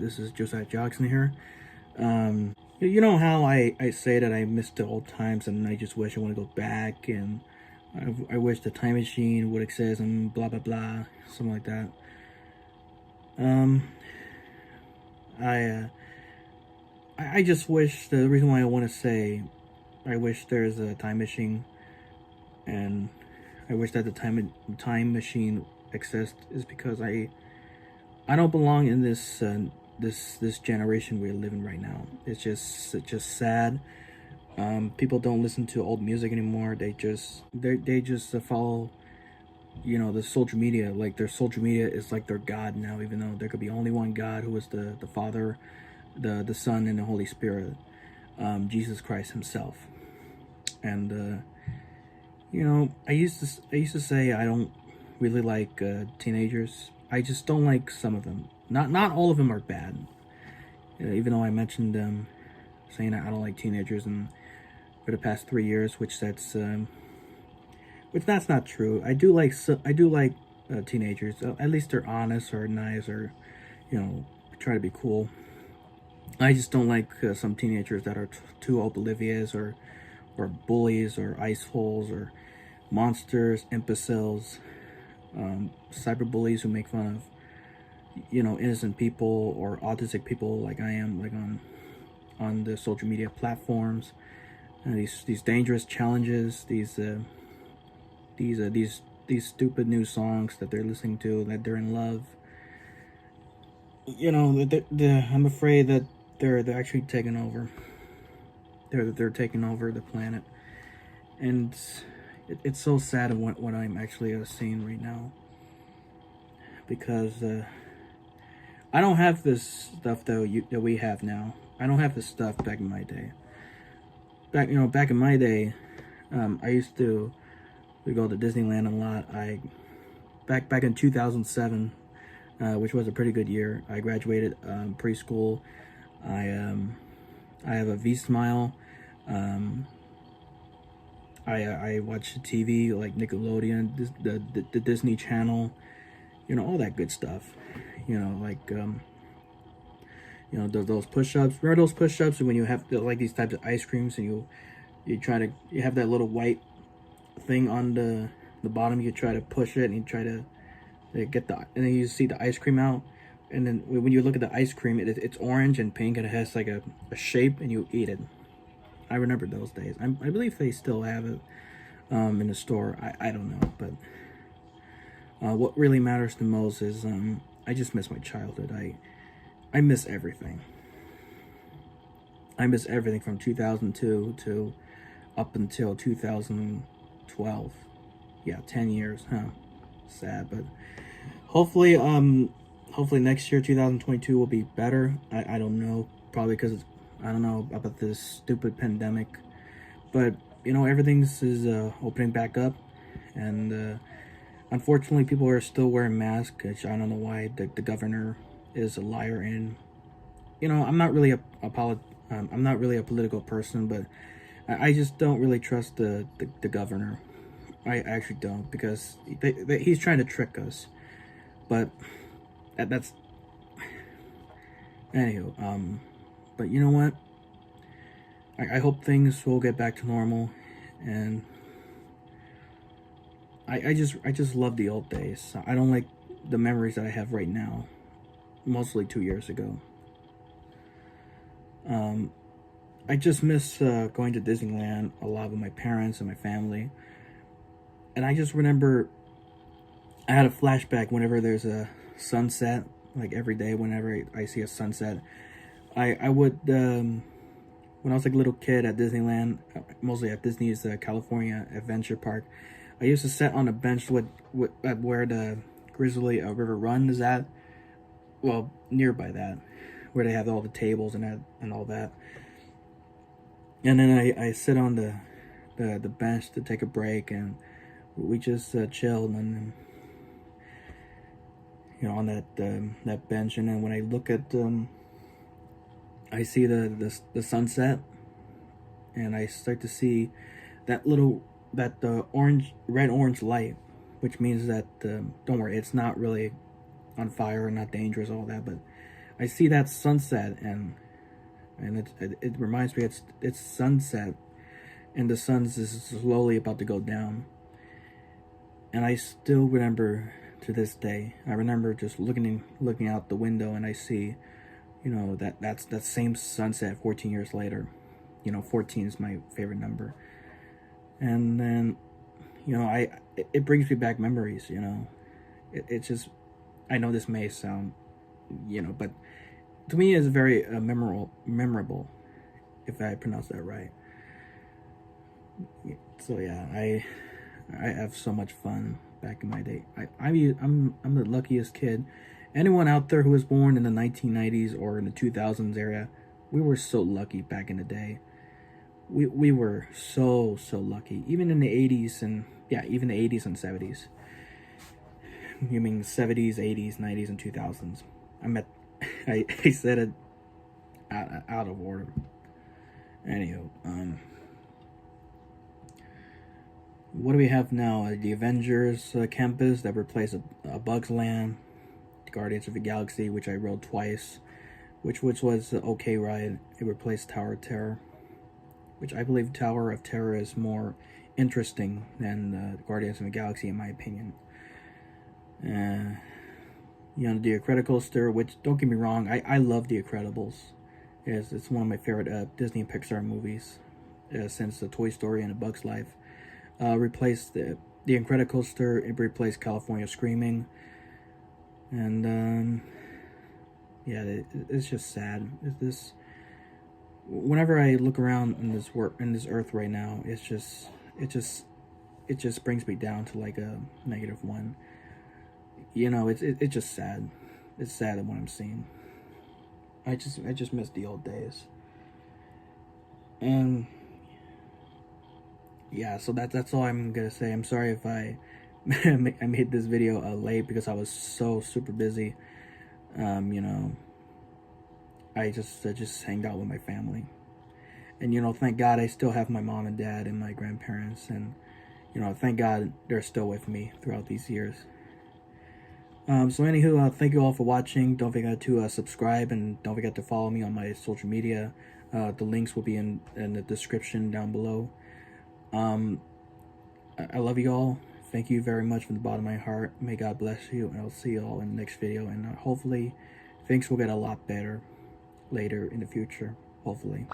This is Josiah Jackson here. You know how I say that I miss the old times and I just wish I want to go back and I wish the time machine would exist and blah blah blah, something like that. Um, I uh, I just wish the reason why I want to say I wish there's a time machine and I wish that the time machine exists is because I don't belong in this generation we're living right now. It's just sad. People don't listen to old music anymore. They just follow, the social media. Like their social media is like their god now. Even though there could be only one God, who is the Father, the Son, and the Holy Spirit, Jesus Christ Himself. And I used to say I don't really like teenagers. I just don't like some of them. Not all of them are bad. Even though I mentioned saying that I don't like teenagers and for the past 3 years, which that's not true. I do like teenagers. At least they're honest or nice or try to be cool. I just don't like some teenagers that are too oblivious or bullies or ice holes or monsters, imbeciles, cyberbullies who make fun of innocent people or autistic people like I am, like on the social media platforms. These dangerous challenges, these stupid new songs that they're listening to, that they're in love. I'm afraid that they're actually taking over. They're taking over the planet, and it's so sad of what I'm actually seeing right now, because I don't have this stuff that we have now. I don't have this stuff back in my day. Back in my day, I used to we go to Disneyland a lot. Back in 2007, which was a pretty good year. I graduated preschool. I have a V Smile. I watch TV like Nickelodeon, the Disney Channel, all that good stuff. Like those push-ups. Remember those push-ups when you have like these types of ice creams and you have that little white thing on the bottom. You try to push it and you try to get and then you see the ice cream out. And then when you look at the ice cream, it's orange and pink and it has like a shape and you eat it. I remember those days. I believe they still have it in the store. I don't know, but what really matters the most is I just miss my childhood. I miss everything. I miss everything from 2002 to up until 2012. Yeah, 10 years, huh? Sad, but hopefully next year, 2022, will be better. I don't know, probably because I don't know about this stupid pandemic, but everything's is opening back up, and unfortunately people are still wearing masks, which I don't know why the governor is a liar. And I'm not really I'm not really a political person, but I just don't really trust the governor. I actually don't, because he's trying to trick us. But that's anywho. But you know what? I hope things will get back to normal, and I just love the old days. I don't like the memories that I have right now. Mostly 2 years ago. I just miss going to Disneyland a lot with my parents and my family. And I just remember I had a flashback whenever there's a sunset, like every day whenever I see a sunset. I would, when I was like a little kid at Disneyland, mostly at Disney's California Adventure Park, I used to sit on a bench at where the Grizzly River Run is at. Well, nearby that, where they have all the tables and all that. And then I sit on the bench to take a break, and we just chilled and on that bench. And then when I look at I see the sunset, and I start to see the red orange light, which means that don't worry, it's not really on fire and not dangerous, all that, but I see that sunset, and it reminds me it's sunset, and the sun is slowly about to go down. And I still remember to this day. I remember just looking out the window, and I see, that's that same sunset 14 years later. 14 is my favorite number. And then, it brings me back memories. It just, I know this may sound, but to me it's very memorable, if I pronounce that right. So yeah, I have so much fun back in my day. I'm the luckiest kid. Anyone out there who was born in the 1990s or in the 2000s area, we were so lucky back in the day. We were so lucky. Even in the 80s and even the 80s and 70s. You mean 70s, 80s, 90s, and 2000s. I said it out of order. Anywho, what do we have now? The Avengers campus that replaced a Bugs Land, Guardians of the Galaxy, which I rode twice, which was an okay ride. It replaced Tower of Terror, which I believe Tower of Terror is more interesting than Guardians of the Galaxy, in my opinion. The Incredicoaster, which, don't get me wrong, I love The Incredibles. It's one of my favorite Disney and Pixar movies since the Toy Story and A Bug's Life. Replaced the Incredicoaster. It replaced California Screaming. And it's just sad. Whenever I look around in this earth right now, it just brings me down to like a -1. It's just sad. It's sad at what I'm seeing. I just miss the old days. And yeah, so that's all I'm gonna say. I'm sorry if I made this video late because I was so super busy. I just hanged out with my family, and thank God I still have my mom and dad and my grandparents, and thank God they're still with me throughout these years. So anywho, thank you all for watching. Don't forget to subscribe, and don't forget to follow me on my social media. The links will be in the description down below. I love you all. Thank you very much from the bottom of my heart. May God bless you, and I'll see you all in the next video. And hopefully things will get a lot better later in the future. Hopefully.